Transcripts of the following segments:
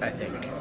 I think.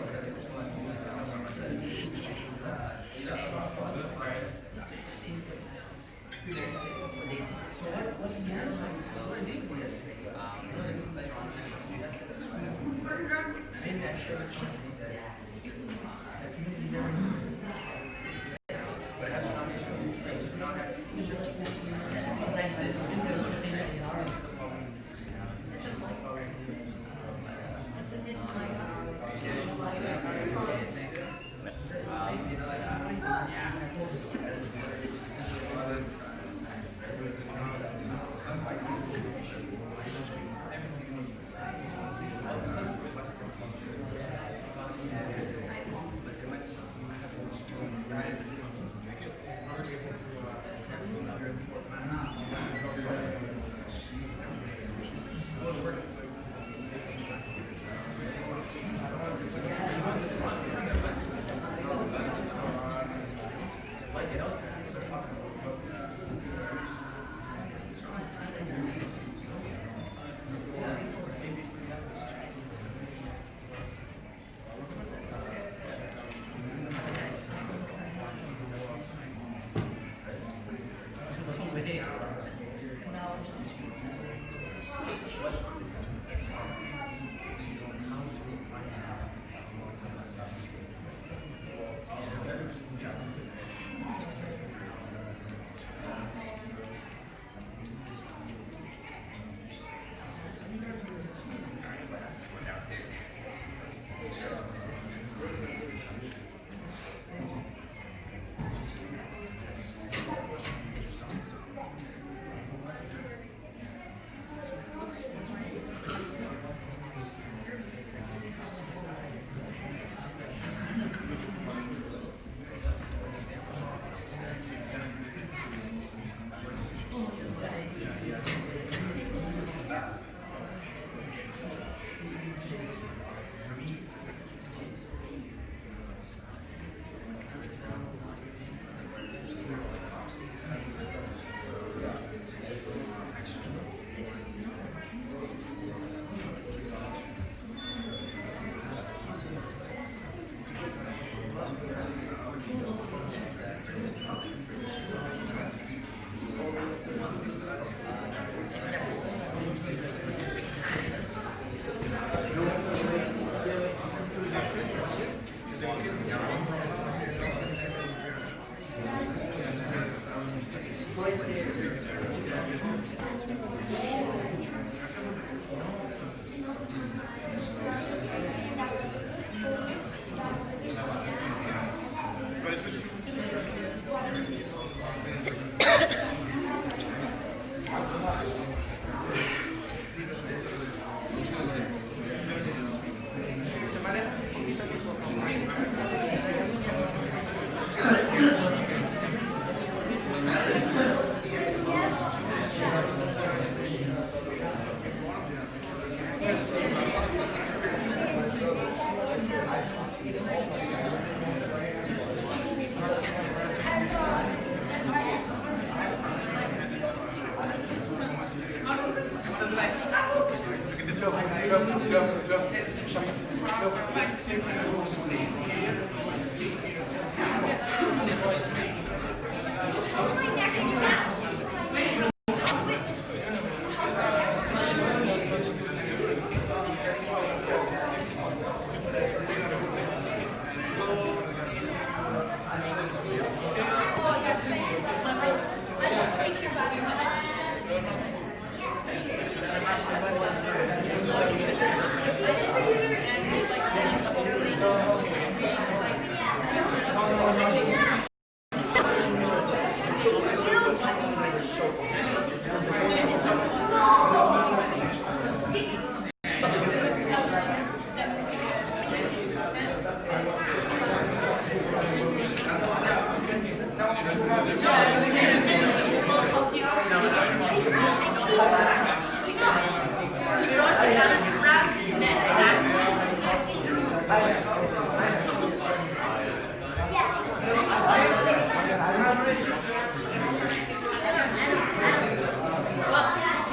He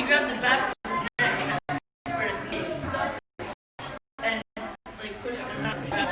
grabbed the back of his neck for his feet and stuff, and like pushed him out the back.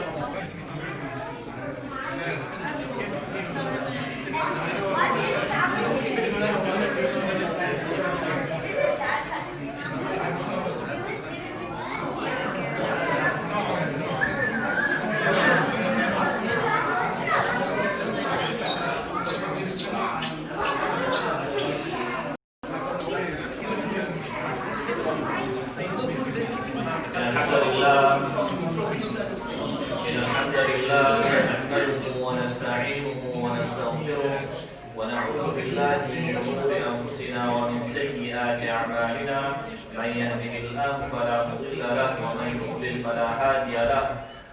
نحمده ونستعينه ونستغفره ونعوذ بالله من شرور أنفسنا ومن سيئات أعمالنا من يهده الله فلا مضل له ومن يضلل فلا هادي له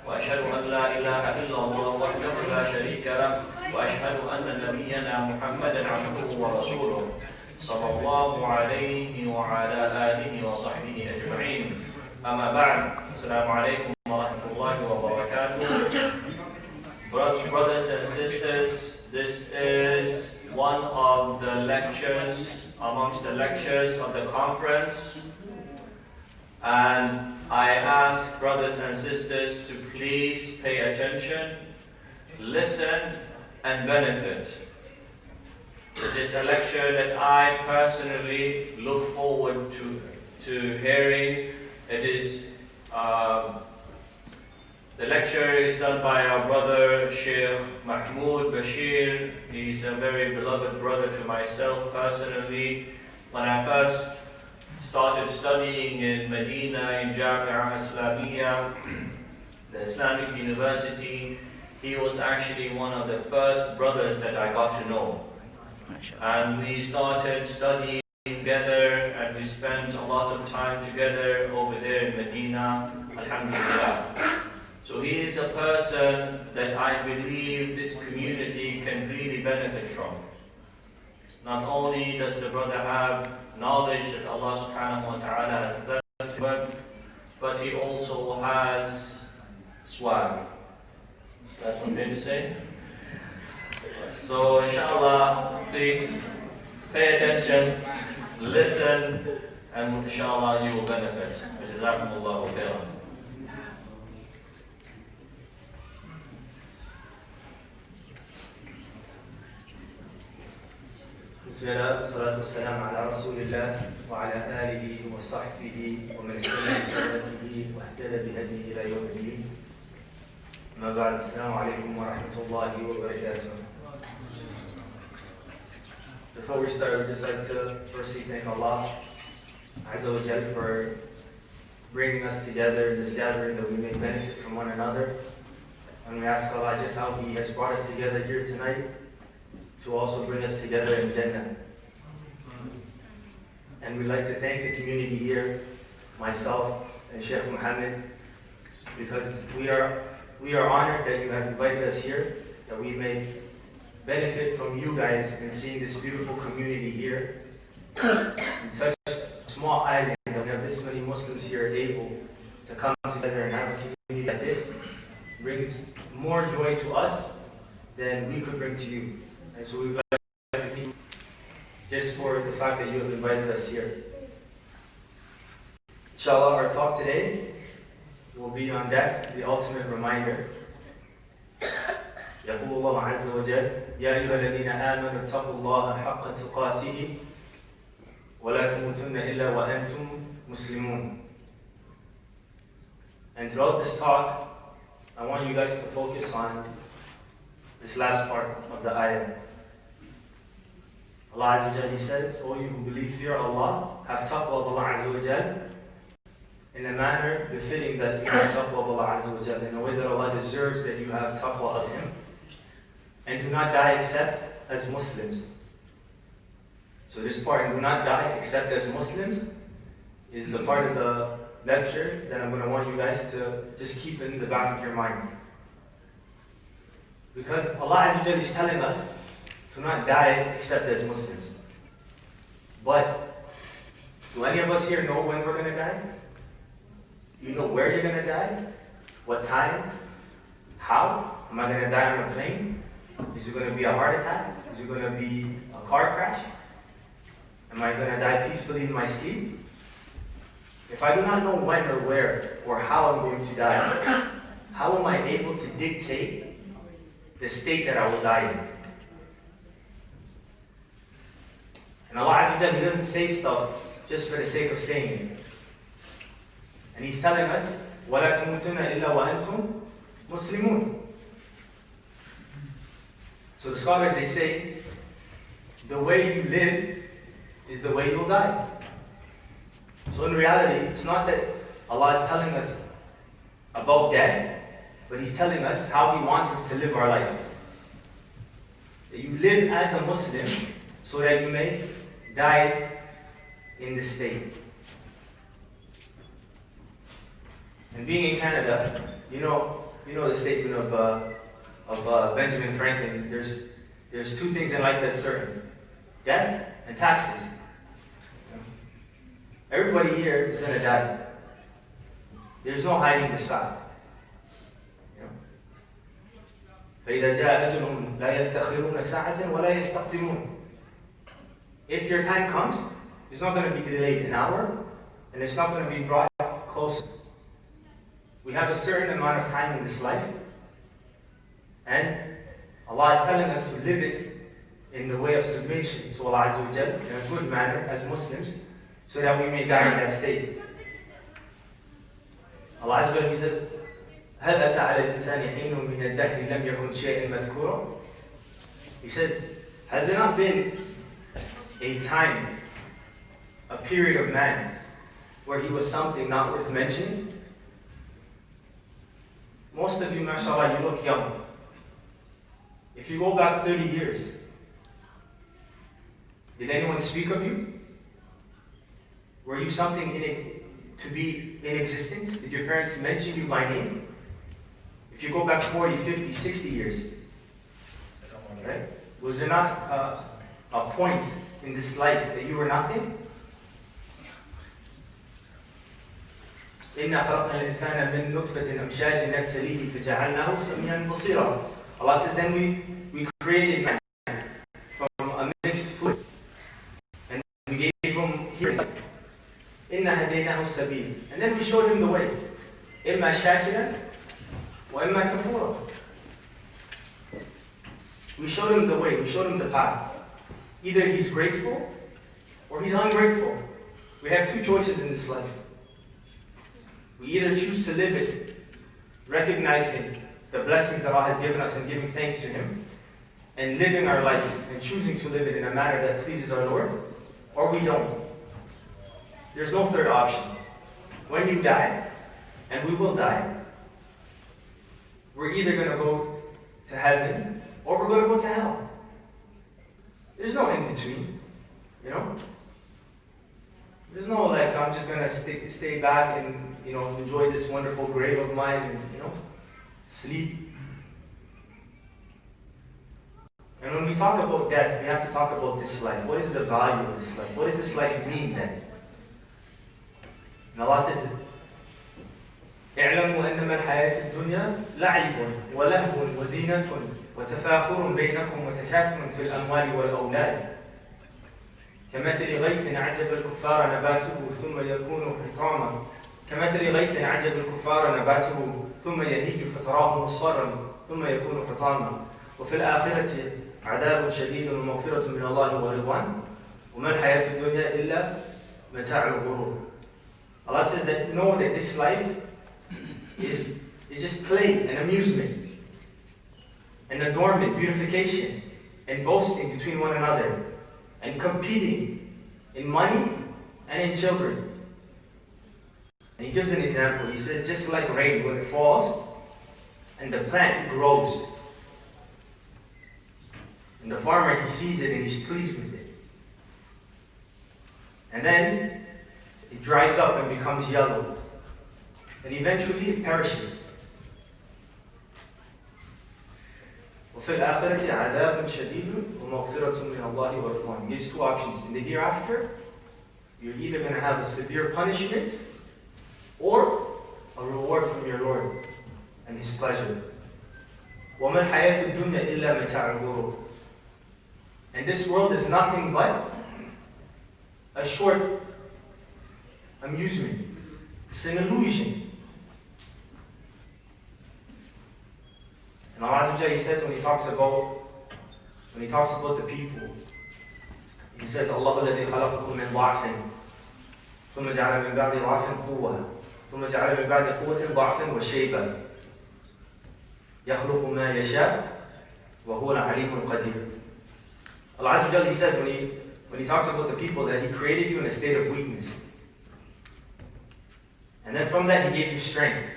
وأشهد أن لا إله إلا الله وحده لا شريك له وأشهد أن نبينا محمدا عبده ورسوله صلى الله عليه وعلى آله وصحبه أجمعين. أما بعد. السلام عليكم ورحمة الله وبركاته. Brothers and sisters, this is one of the lectures amongst the lectures of the conference, and I ask brothers and sisters to please pay attention, listen and benefit. It is a lecture that I personally look forward to hearing. It is the lecture is done by our brother Sheikh Mahmoud Bashir. He's a very beloved brother to myself personally. When I first started studying in Medina in Jamia Islamiyya, the Islamic University, he was actually one of the first brothers that I got to know. And we started studying together and we spent a lot of time together over there in Medina, alhamdulillah. So he is a person that I believe this community can really benefit from. Not only does the brother have knowledge that Allah subhanahu wa ta'ala has blessed him, but he also has swag. That's okay to say? So inshallah, please pay attention, listen, and inshallah you will benefit. Jazakumullahu khairan. بسم الله والصلاة والسلام على رسول الله وعلى آله وصحبه ومن استنى بسنته واهتدى بهديه إلى يوم الدين. أما بعد، السلام عليكم ورحمة الله وبركاته. Before we start, we'd just like to firstly thank Allah Azza wa Jal for bringing us together in this gathering that we may benefit from one another. And we ask Allah just how He has brought us together here tonight to also bring us together in Jannah. And we'd like to thank the community here, myself and Sheikh Muhammad, because we are honored that you have invited us here, that we may benefit from you guys and seeing this beautiful community here. In such a small island, that we have this many Muslims here able to come together and have a community like this brings more joy to us than we could bring to you. And so we'd like to thank you just for the fact that you have invited us here. Inshallah, our talk today will be on that, the ultimate reminder. يقول الله عز وجل يا أيها الذين آمنوا اتقوا الله حق تقاته ولا تموتن إلا وأنتم مسلمون. And throughout this talk, I want you guys to focus on this last part of the ayah. Allah Azza wa Jal, He says, O you who believe, fear Allah, have taqwa of Allah Azza wa Jal in a manner befitting that you have taqwa of Allah Azza wa Jal, in a way that Allah deserves that you have taqwa of Him. And do not die except as Muslims. So this part, do not die except as Muslims, is the part of the lecture that I'm going to want you guys to just keep in the back of your mind. Because Allah Azza wa Jal is telling us to not die except as Muslims. But do any of us here know when we're going to die? Do you know where you're going to die? What time? How? Am I going to die on a plane? Is it going to be a heart attack? Is it going to be a car crash? Am I going to die peacefully in my sleep? If I do not know when or where or how I'm going to die, how am I able to dictate the state that I will die in? And Allah Azza wa Jalla, He doesn't say stuff just for the sake of saying it. And He's telling us, وَلَا تَمُوتُنَّ إِلَّا وَأَنْتُمْ مُسْلِمُونَ. So the scholars, they say, the way you live is the way you'll die. So in reality, it's not that Allah is telling us about death, but He's telling us how He wants us to live our life. That you live as a Muslim so that you may die in this state. And being in Canada, you know the statement of Benjamin Franklin. There's two things in life that's certain: death and taxes. Everybody here is going to die. There's no hiding this fact. فإذا جاء أجلهم لا يستأخرون ساعة ولا يستقدمون. If your time comes, it's not going to be delayed an hour, and it's not going to be brought closer. We have a certain amount of time in this life, and Allah is telling us to live it in the way of submission to Allah Azza wa Jal in a good manner as Muslims, so that we may die in that state. Allah Azza wa Jal, He says, هل أتى على الإنسان حين من الدهر لم يكن شيئا مذكورا? He says, has there not been a time, a period of man, where he was something not worth mentioning? Most of you, mashallah, you look young. If you go back 30 years, did anyone speak of you? Were you something to be in existence? Did your parents mention you by name? If you go back 40, 50, 60 years, right? Was there not a point in this life that you were nothing? إِنَّا خَلَقْنَا الْإِنسَانَ مِنْ نُطْفَةٍ أَمْشَاجٍ نَبْتَلِيهِ فَجَعَلْنَاهُ سَمِيعًا بَصِيرًا. Allah says, then we created man from a mixed fluid, and we gave him hearing. إِنَّا هَدَيْنَاهُ السَّبِيلَ. And then we showed him the way. إِمَّا شَاكِرًا وَإِمَّا كَفُورًا. We showed him the way, we showed him the path. Either he's grateful or he's ungrateful. We have two choices in this life. We either choose to live it, recognizing the blessings that Allah has given us and giving thanks to Him, and living our life and choosing to live it in a manner that pleases our Lord, or we don't. There's no third option. When you die, and we will die, we're either going to go to heaven or we're going to go to hell. There's no in between, you know? There's no like, I'm just going to stay back and, enjoy this wonderful grave of mine and, sleep. And when we talk about death, we have to talk about this life. What is the value of this life? What does this life mean then? And Allah says, اعلموا أنما الحياة الدنيا لعب ولهو وزينة وتفاخر بينكم وتكاثر في الأموال والأولاد كمثل غيث أعجب الكفار نباته ثم يكون حطاما ثم يهيج فتراه مصفرا ثم يكون حطاما وفي الآخرة عذاب شديد ومغفرة من الله ورضوان وما الحياة الدنيا إلا متاع الغرور. Allah says that know that this life is just play and amusement and adornment, beautification and boasting between one another and competing in money and in children. And he gives an example. He says, just like rain, when it falls and the plant grows, and the farmer, he sees it and he's pleased with it. And then it dries up and becomes yellow. And eventually it perishes. وفي الآخرة عذاب شديد ومغفرة من الله ورضوان. He gives two options. In the hereafter, you're either going to have a severe punishment or a reward from your Lord and His pleasure. وَمَا الْحَيَاةُ الدُّنْيَا إِلَّا مَتَاعُ الْغُرُورِ. And this world is nothing but a short amusement. It's an illusion. And Allah He says when He talks about the people, He says, Allah الذي خلقكم من ضعف ثم جعل من بعد ضعف قوة ثم جعل من بعد قوة ضعفا وشيبا يخلق ما يشاء وهو العليم القدير. Allah He says when he talks about the people that He created you in a state of weakness. And then from that He gave you strength.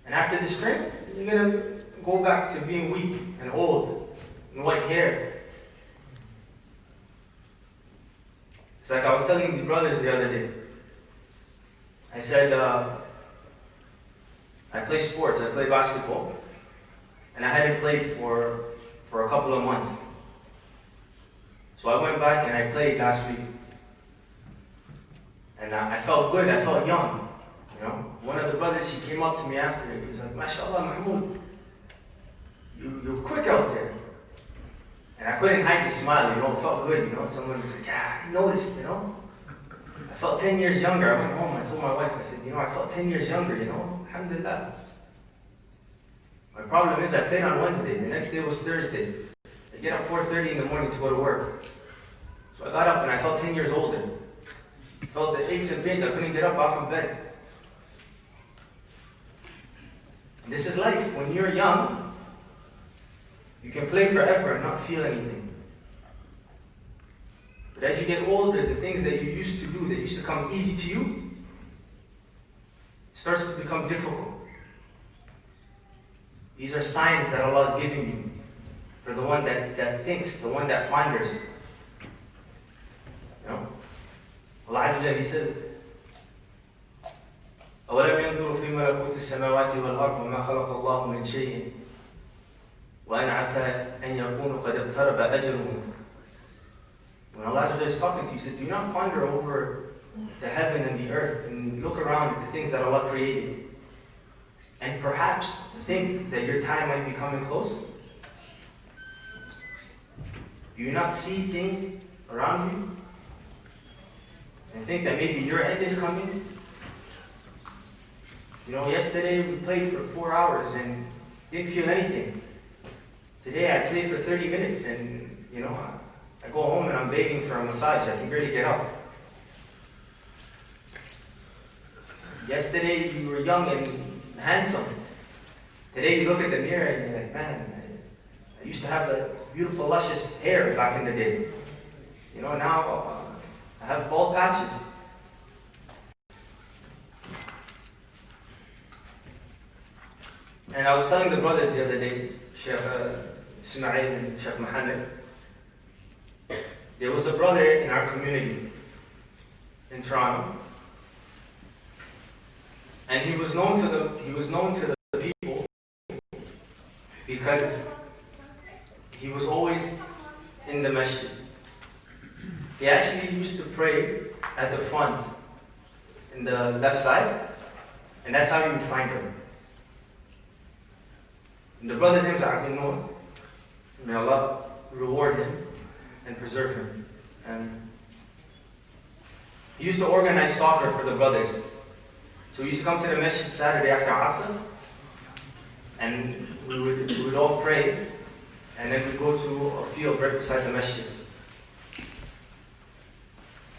And after the strength, you're going to go back to being weak and old and white hair. It's like I was telling the brothers the other day. I said, I play sports, I play basketball. And I hadn't played for a couple of months. So I went back and I played last week. And I felt good, I felt young. You know, one of the brothers, he came up to me after it. He was like, MashaAllah, Mahmoud, you're quick out there. And I couldn't hide the smile, you know, it felt good, you know. Someone was like, yeah, I noticed, you know. I felt 10 years younger. I went home, I told my wife, I said, you know, I felt 10 years younger, you know. Alhamdulillah. My problem is I played on Wednesday. The next day was Thursday. I get up 4:30 in the morning to go to work. So I got up and I felt 10 years older. I felt the aches and pains. I couldn't get up off of bed. And this is life. When you're young, you can play forever and not feel anything. But as you get older, the things that you used to do, that used to come easy to you, starts to become difficult. These are signs that Allah is giving you for the one that thinks, the one that ponders. You know? Allah Azza wa Jalla, He says, أَوَلَمْ يَنْظُرُوا فِي مَلَكُوتِ السَّمَاوَاتِ وَالْأَرْضِ وَمَا خَلَقَ اللَّهُ مِنْ شَيْءٍ وَأَنْ عَسَىٰ أَنْ يَكُونُوا قَدْ اقْتَرَبَ أَجَلُهُمْ. When Allah Azza wa Jalla is talking to you, He said, do not ponder over the heaven and the earth and look around at the things that Allah created and perhaps think that your time might be coming close. Do you not see things around you and think that maybe your end is coming? You know, yesterday we played for 4 hours and didn't feel anything. Today I played for 30 minutes and, you know, I go home and I'm begging for a massage. I can barely get up. Yesterday you were young and handsome. Today you look at the mirror and you're like, man, I used to have that beautiful, luscious hair back in the day. You know, now I have bald patches. And I was telling the brothers the other day, Sheikh Ismail and Sheikh Muhammad, there was a brother in our community in Toronto, and he was known to the people because he was always in the masjid. He actually used to pray at the front, in the left side, and that's how you would find him. And the brother's name is Abdul Nur. May Allah reward him and preserve him. And he used to organize soccer for the brothers. So we used to come to the masjid Saturday after Asr, and we would all pray, and then we'd go to a field right beside the masjid.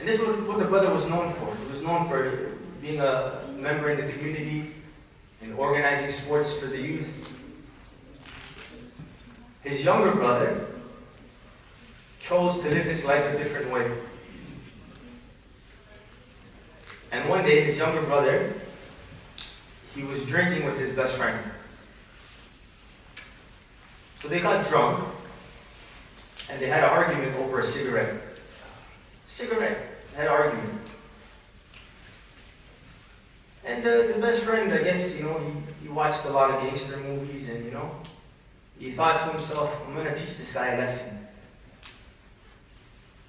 And this was what the brother was known for. He was known for being a member in the community and organizing sports for the youth. His younger brother chose to live his life a different way. And one day, his younger brother, he was drinking with his best friend. So they got drunk, and they had an argument over a cigarette. They had an argument. And the best friend, I guess, you know, he watched a lot of gangster movies, and, you know, he thought to himself, I'm going to teach this guy a lesson.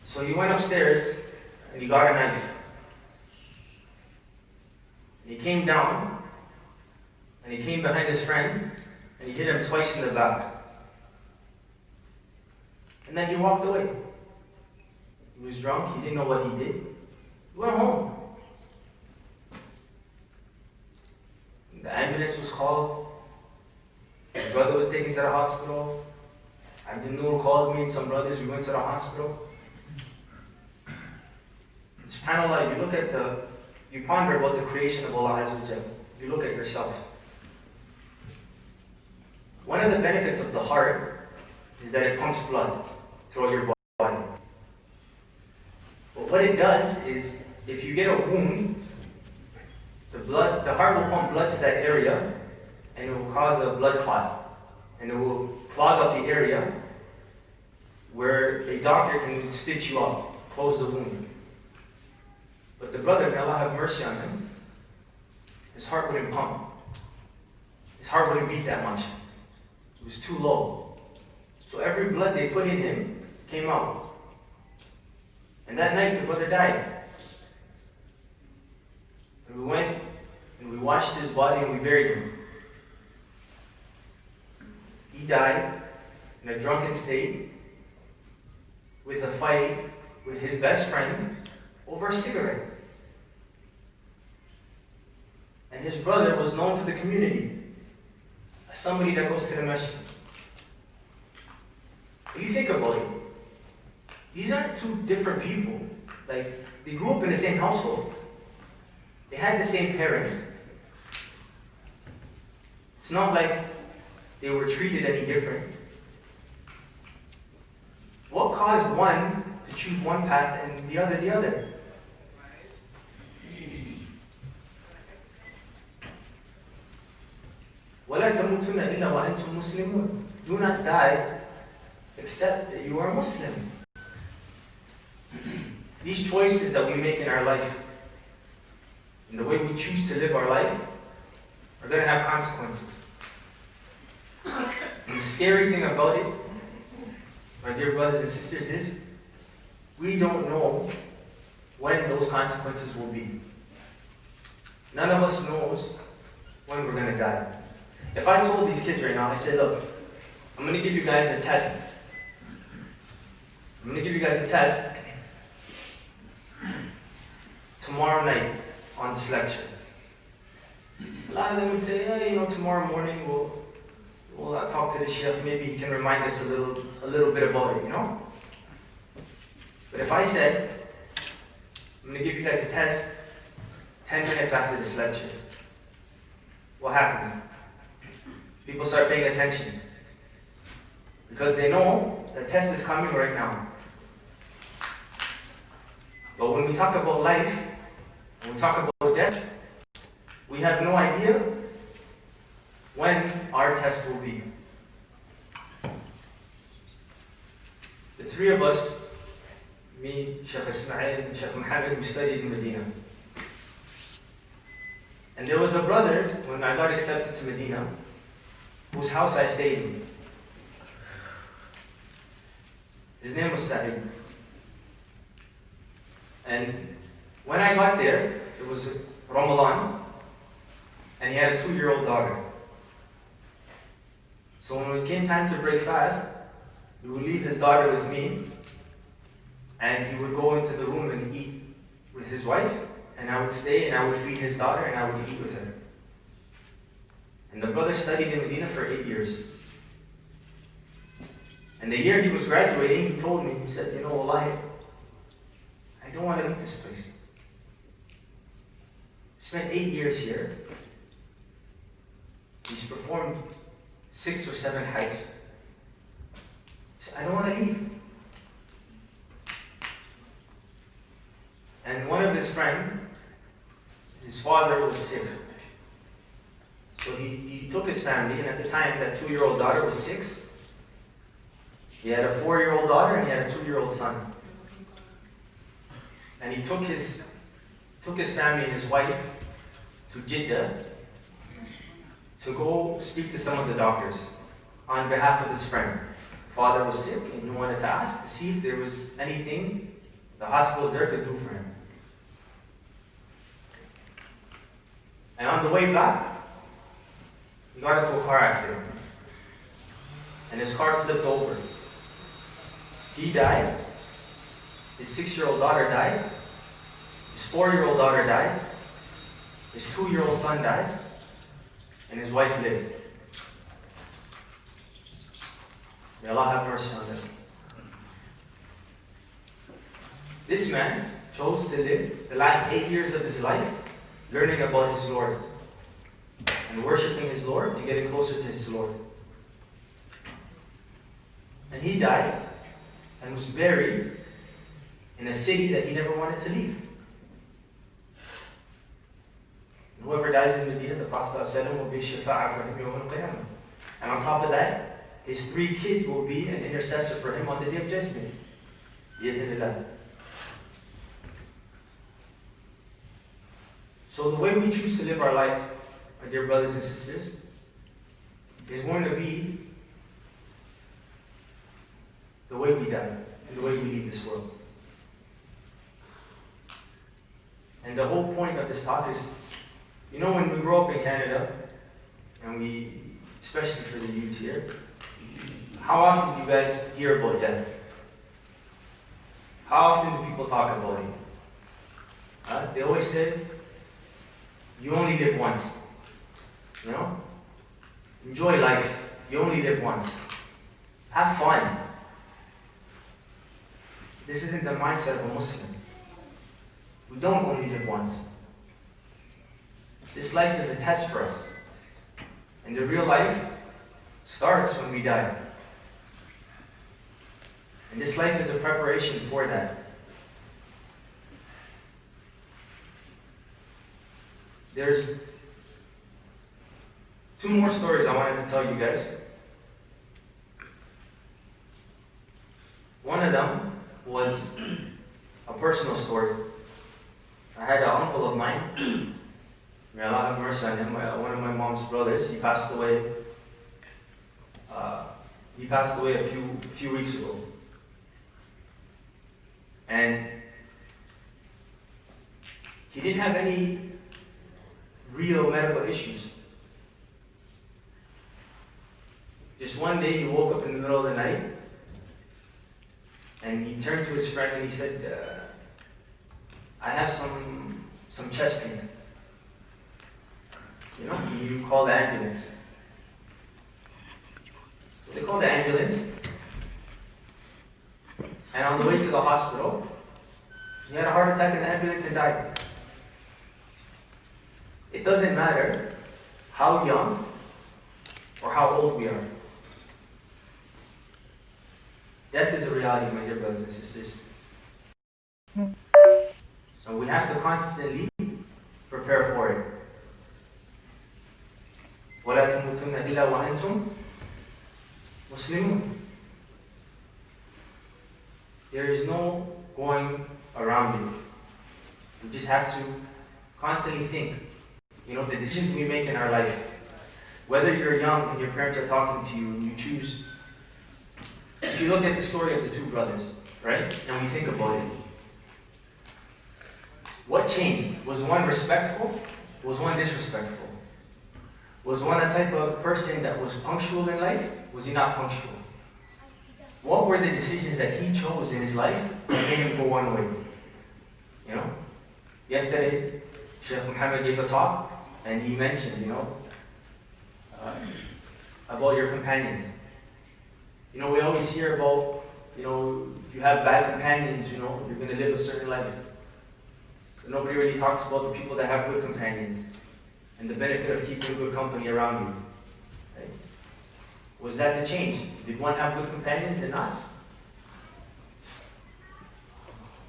So he went upstairs and he got a knife. He came down and he came behind his friend and he hit him twice in the back. And then he walked away. He was drunk, he didn't know what he did. He went home. The ambulance was called. His brother was taken to the hospital. Imam Nur called me and some brothers, we went to the hospital. SubhanAllah, you ponder about the creation of Allah Azza wa Jal. You look at yourself. One of the benefits of the heart is that it pumps blood throughout your body. But what it does is, if you get a wound, the heart will pump blood to that area, and it will cause a blood clot. And it will clog up the area where a doctor can stitch you up, close the wound. But the brother, may Allah have mercy on him, his heart wouldn't pump. His heart wouldn't beat that much. It was too low. So every blood they put in him came out. And that night the brother died. And we went and we washed his body and we buried him. He died in a drunken state with a fight with his best friend over a cigarette. And his brother was known to the community as somebody that goes to the masjid. If you think about it, these aren't two different people. Like, they grew up in the same household. They had the same parents. It's not like they were treated any different. What caused one to choose one path and the other the other? وَلَا تَمُوتُنَّ إِلَّا وَأَنْتُمْ مُسْلِمُونَ. Do not die except that you are a Muslim. These choices that we make in our life, and the way we choose to live our life, are going to have consequences. And the scary thing about it, my dear brothers and sisters, is we don't know when those consequences will be. None of us knows when we're going to die. If I told these kids right now, I said, look, I'm going to give you guys a test. I'm going to give you guys a test tomorrow night on this lecture. A lot of them would say, oh, tomorrow morning we'll talk to the Sheikh, maybe he can remind us a little bit about it, But if I said, I'm going to give you guys a test 10 minutes after this lecture, what happens? People start paying attention. Because they know the test is coming right now. But when we talk about life, when we talk about death, we have no idea when our test will be. The three of us, me, Sheikh Ismail, and Sheikh Muhammad, we studied in Medina. And there was a brother, when I got accepted to Medina, whose house I stayed in. His name was Sa'id. And when I got there, it was Ramadan, and he had a 2-year-old daughter. So when it came time to break fast, he would leave his daughter with me, and he would go into the room and eat with his wife, and I would stay and I would feed his daughter and I would eat with her. And the brother studied in Medina for 8 years. And the year he was graduating, he told me, he said, Wallahi, I don't want to leave this place. Spent 8 years here. He's performed 6 or 7 hajj. He said, I don't want to leave. And one of his friends, his father was sick. So he took his family, and at the time that 2-year-old daughter was 6. He had a 4-year-old daughter and he had a 2-year-old son. And he took his family and his wife to Jeddah to go speak to some of the doctors. on behalf of his friend. Father was sick and he wanted to ask to see if there was anything the hospitals there could do for him. And on the way back, he got into a car accident. And his car flipped over. He died. His 6-year-old daughter died. His 4-year-old daughter died. His 2-year-old son died. And his wife lived. May Allah have mercy on them. This man chose to live the last 8 years of his life learning about his Lord and worshiping his Lord and getting closer to his Lord. And he died and was buried in a city that he never wanted to leave. And whoever dies in Medina, the Prophet ﷺ will be shafa'ah for him yawm al-qiyamah. And on top of that, his 3 kids will be an intercessor for him on the Day of Judgment. Bi-idhnillah. So the way we choose to live our life, my dear brothers and sisters, is going to be the way we die and the way we leave this world. And the whole point of this talk is, you know, when we grow up in Canada, and we, especially for the youth here, how often do you guys hear about death? How often do people talk about it? They always say, you only live once. You know? Enjoy life. You only live once. Have fun. This isn't the mindset of a Muslim. We don't only live once. This life is a test for us. And the real life starts when we die. And this life is a preparation for that. There's 2 more stories I wanted to tell you guys. One of them was a personal story. I had an uncle of mine, may Allah have mercy on him, one of my mom's brothers. He passed away. A few weeks ago. And he didn't have any real medical issues. Just one day he woke up in the middle of the night and he turned to his friend and he said, I have some chest pain. You know, you call the ambulance. So they called the ambulance, and on the way to the hospital, he had a heart attack in the ambulance and died. It doesn't matter how young or how old we are. Death is a reality, my dear brothers and sisters. So we have to constantly prepare for it. وَلَا تَمُوتُنَّ إِلَّا وَأَنْتُمْ مُسْلِمُونَ. There is no going around it. We just have to constantly think. You know, the decisions we make in our life. Whether you're young and your parents are talking to you and you choose. If you look at the story of the 2 brothers, right? And we think about it. What changed? Was one respectful? Was one disrespectful? Was one a type of person that was punctual in life? Was he not punctual? What were the decisions that he chose in his life that made him go one way? You know? Yesterday, Sheikh Muhammad gave a talk and he mentioned, you know, about your companions. You know, we always hear about, you know, if you have bad companions, you know, you're going to live a certain life. But nobody really talks about the people that have good companions and the benefit of keeping good company around you. Right? Was that the change? Did one have good companions and not?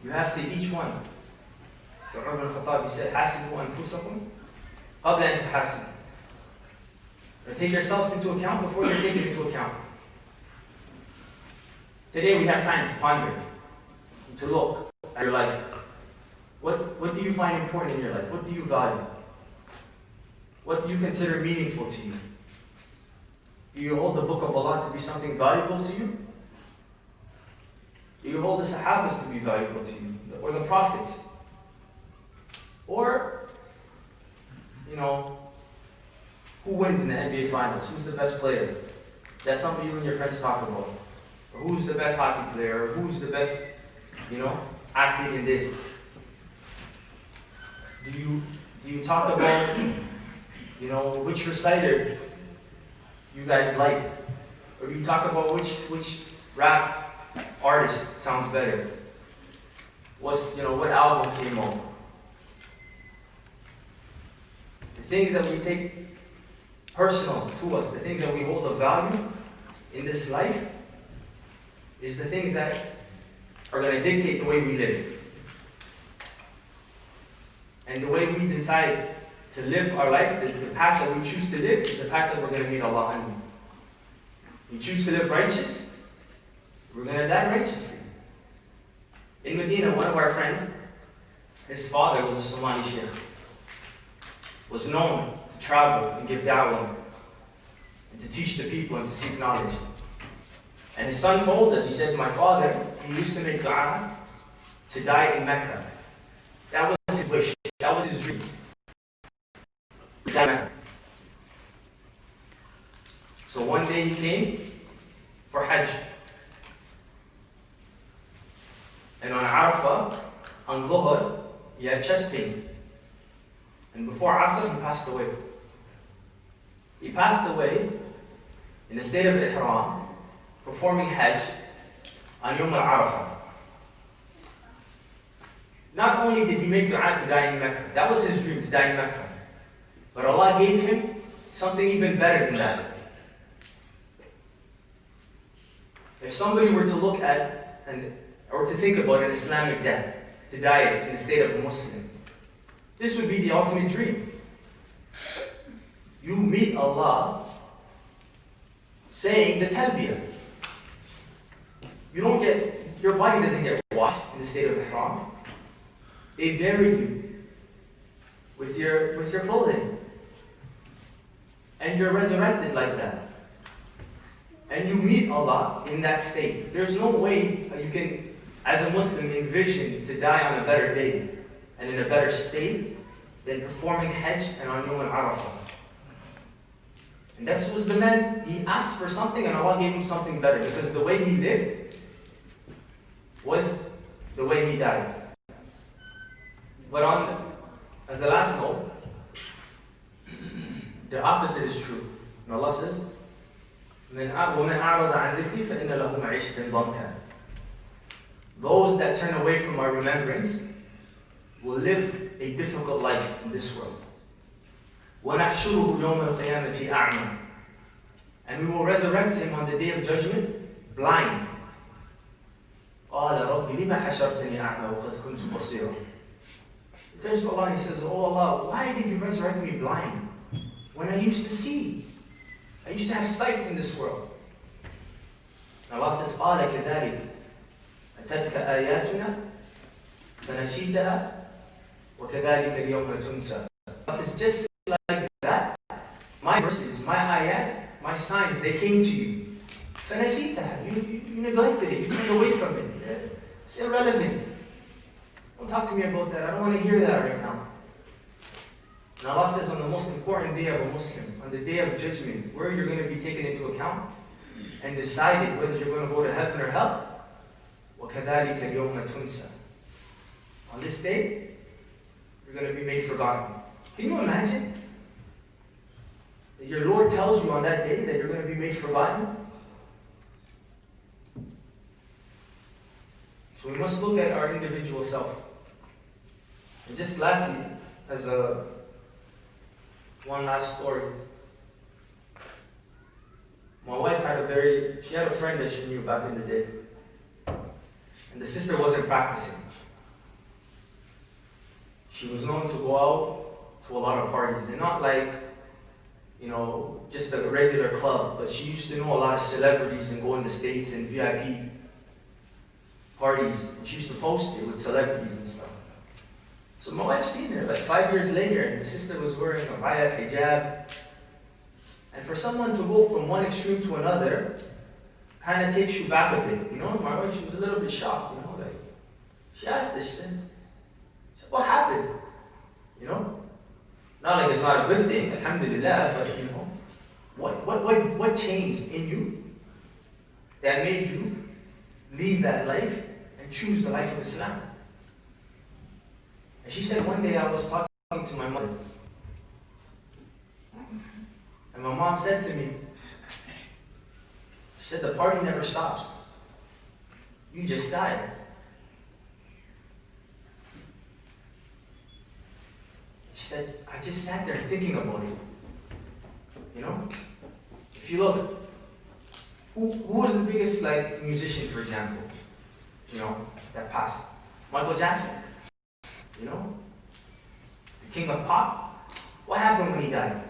You have to, each one. Umar ibn Khattab, he said, حَاسِبُوا أَنفُسَكُمْ قَبْلَ أَن تُحَاسِبُوا. Take yourselves into account before you're taken into account. Today we have time to ponder, to look at your life. What do you find important in your life? What do you value? What do you consider meaningful to you? Do you hold the book of Allah to be something valuable to you? Do you hold the Sahabas to be valuable to you? Or the Prophets? Or, who wins in the NBA Finals? Who's the best player? That's something you and your friends talk about. Or who's the best hockey player? Or who's the best, athlete in this? Do you talk about, which reciter you guys like? Or do you talk about which rap artist sounds better? What album came out? The things that we take personal to us, the things that we hold of value in this life, is the things that are going to dictate the way we live. And the way we decide to live our life, the path that we choose to live, is the path that we're going to meet Allah on. We choose to live righteous, we're going to die righteously. In Medina, one of our friends, his father was a Somali Sheikh, was known to travel and give da'wah, and to teach the people and to seek knowledge. And his son told us, he said, my father, he used to make dua to die in Mecca. That was his wish, that was his dream. To die in Mecca. So one day he came for Hajj. And on Arafah, on Dhuhr, he had chest pain. And before Asr, he passed away. He passed away in the state of Ihram, performing Hajj on Yawm al-Arafah. Not only did he make dua to die in Mecca, that was his dream, to die in Mecca. But Allah gave him something even better than that. If somebody were to look at or to think about an Islamic death, to die in the state of a Muslim, this would be the ultimate dream. You meet Allah saying the talbiyah. Your body doesn't get washed in the state of ihram. They bury you with your clothing. And you're resurrected like that. And you meet Allah in that state. There's no way you can, as a Muslim, envision to die on a better day and in a better state than performing Hajj and on Yawm al-Arafah. And this was the man, he asked for something and Allah gave him something better, because the way he lived was the way he died. But as a last note, the opposite is true. And Allah says, وَمَنْ أَعْرَضَ عَنْ ذِكْرِي فَإِنَّ لَهُ مَعِيشَةً ضَنْكًا. Those that turn away from our remembrance will live a difficult life in this world. وَنَحْشُرُهُ يَوْمَ الْقِيَامَةِ أَعْمَى. And we will resurrect him on the day of judgment blind. قَالَ رَبِّ لِمَ حَشَرْتَنِي أَعْمَى وَقَدْ كُنْتُ بَصِيرًا. He turns to Allah and he says, oh Allah, why did you resurrect me blind when I used to see? I used to have sight in this world. And Allah says, قَالَ كَذَلِكَ أَتَتْكَ آيَاتُنَا فَنَسِيتَهَا وَكَذَلِكَ الْيَوْمَ تُنْسَى. Allah says, just like that, my verses, my ayat, my signs, they came to you. فَنَسِيتَهَا. You neglected it, you turned away from it. It's irrelevant. Don't talk to me about that. I don't want to hear that right now. And Allah says on the most important day of a Muslim, on the day of judgment, where you're going to be taken into account and decided whether you're going to go to heaven or hell. وَكَذَلِكَ الْيَوْمَ تُنْسَى. On this day, you're going to be made forgotten. Can you imagine that your Lord tells you on that day that you're going to be made forgotten? So we must look at our individual self. And just lastly, as one last story. My wife she had a friend that she knew back in the day. And the sister wasn't practicing. She was known to go out to a lot of parties. And not like, just a regular club, but she used to know a lot of celebrities and go in the States and VIP parties. And she used to post it with celebrities and stuff. So my wife seen her, like 5 years later, and the sister was wearing a baya hijab. And for someone to go from one extreme to another, kind of takes you back a bit. You know, my wife, she was a little bit shocked, you know, like, she asked this, she said, what happened? You know? Not like it's not a good thing, alhamdulillah, but you know, what changed in you that made you leave that life and choose the life of Islam? And she said, one day I was talking to my mother, and my mom said to me, she said, the party never stops. You just died. She said, I just sat there thinking about it. You know? If you look, who was the biggest musician, for example? You know, that passed? Michael Jackson. You know? The king of pop. What happened when he died?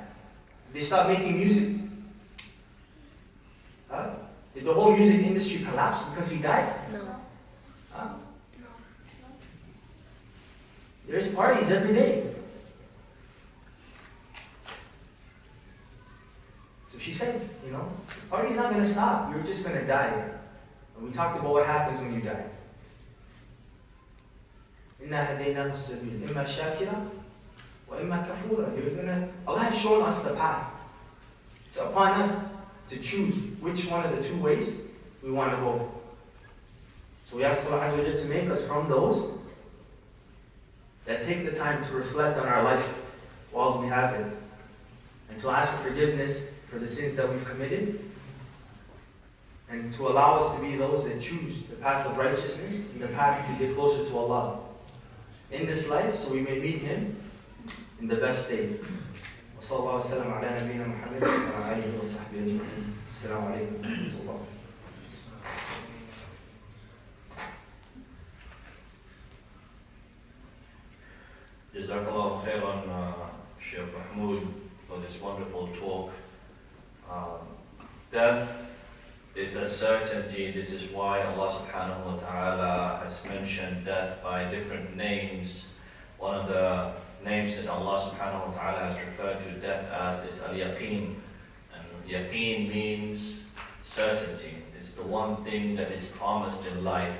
They stopped making music. Huh? Did the whole music industry collapse because he died? No. Huh? There's parties every day. So she said, you know, the party's not going to stop. You're just going to die. And we talked about what happens when you die. إِنَّا هَدَيْنَاهُ السَّبِيلَ إِمَّا شَاكِرًا وَإِمَّا كَفُورًا. Allah has shown us the path. It's upon us to choose which one of the two ways we want to go. So we ask Allah to make us from those that take the time to reflect on our life while we have it, and to ask for forgiveness for the sins that we've committed, and to allow us to be those that choose the path of righteousness and the path to get closer to Allah in this life, so we may meet Him in the best state. وصلى الله وسلم على نبينا محمد وعلى آله وصحبه أجمعين. السلام عليكم ورحمة الله. Jazakallah khairan, Sheikh Mahmoud, for this wonderful talk. Death is a certainty. This is why Allah subhanahu wa ta'ala has mentioned death by different names. One of the names that Allah subhanahu wa ta'ala has referred to death as is al-Yaqeen. And Yaqeen means certainty. It's the one thing that is promised in life.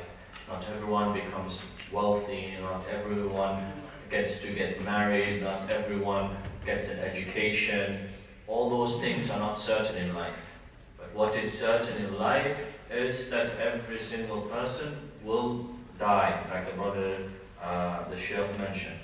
Not everyone becomes wealthy, not everyone gets to get married, not everyone gets an education. All those things are not certain in life. But what is certain in life is that every single person will die, like the brother, the Sheikh mentioned.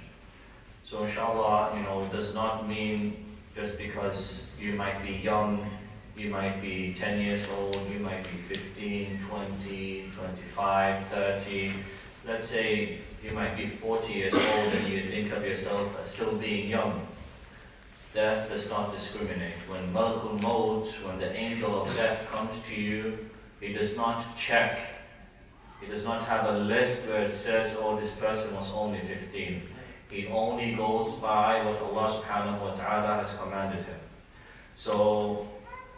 So inshallah, you know, it does not mean just because you might be young, you might be 10 years old, you might be 15, 20, 25, 30. Let's say you might be 40 years old and you think of yourself as still being young. Death does not discriminate. When Malakul Maut, when the angel of death comes to you, he does not check. He does not have a list where it says, oh, this person was only 15. He only goes by what Allah subhanahu wa ta'ala has commanded him. So,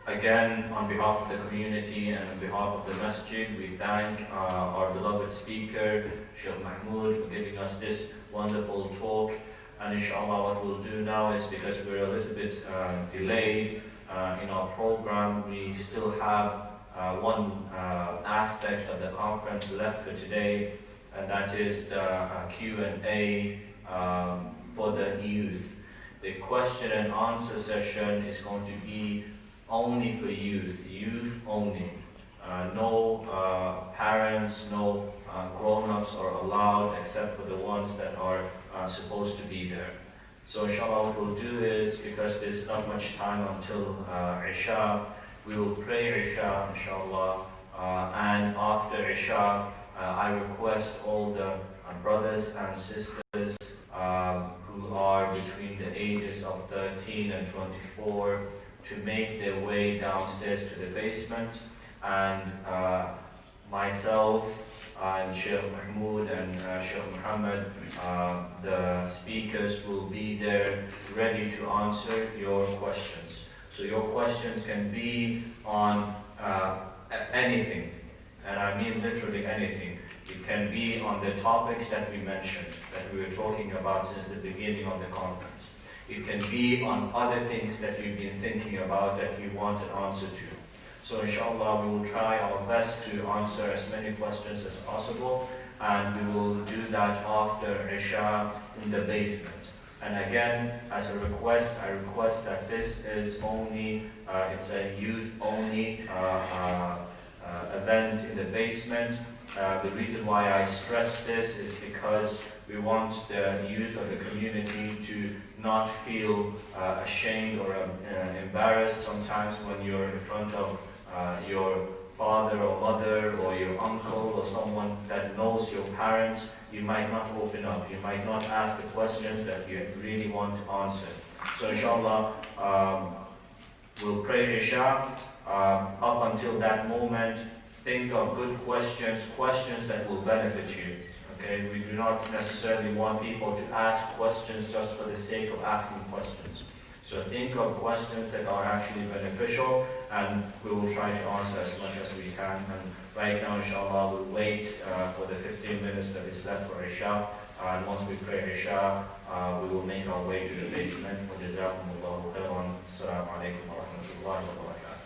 again, on behalf of the community and on behalf of the masjid, we thank our beloved speaker, Sheikh Mahmoud, for giving us this wonderful talk. And inshallah, what we'll do now is, because we're a little bit delayed in our program, we still have one aspect of the conference left for today, and that is the Q&A for the youth. The question and answer session is going to be only for youth only. No parents, no grown-ups are allowed except for the ones that are supposed to be there. So inshallah what we'll do is, because there's not much time until Isha, we will pray Isha inshallah, and after Isha I request all the brothers and sisters who are between the ages of 13 and 24 to make their way downstairs to the basement, and myself and Sheikh Mahmoud and Sheikh Muhammad, the speakers, will be there ready to answer your questions. So your questions can be on anything, and I mean literally anything. It can be on the topics that we mentioned, that we were talking about since the beginning of the conference. It can be on other things that you've been thinking about that you want an answer to. So inshallah, we will try our best to answer as many questions as possible, and we will do that after Isha in the basement. And again, as a request, I request that this is only, it's a youth-only event in the basement. The reason why I stress this is because we want the youth of the community to not feel ashamed or embarrassed sometimes when you're in front of your father or mother or your uncle or someone that knows your parents. You might not open up, you might not ask the questions that you really want answered. So inshallah, we'll pray Isha. Up until that moment, think of good questions, questions that will benefit you. Okay, we do not necessarily want people to ask questions just for the sake of asking questions. So think of questions that are actually beneficial, and we will try to answer as much as we can. And right now, inshallah, we'll wait for the 15 minutes that is left for Isha. And once we pray Isha, we will make our way to the basement. Jazakumullahu khairan. Assalamu alaikum wa rahmatullahi wa barakatuh.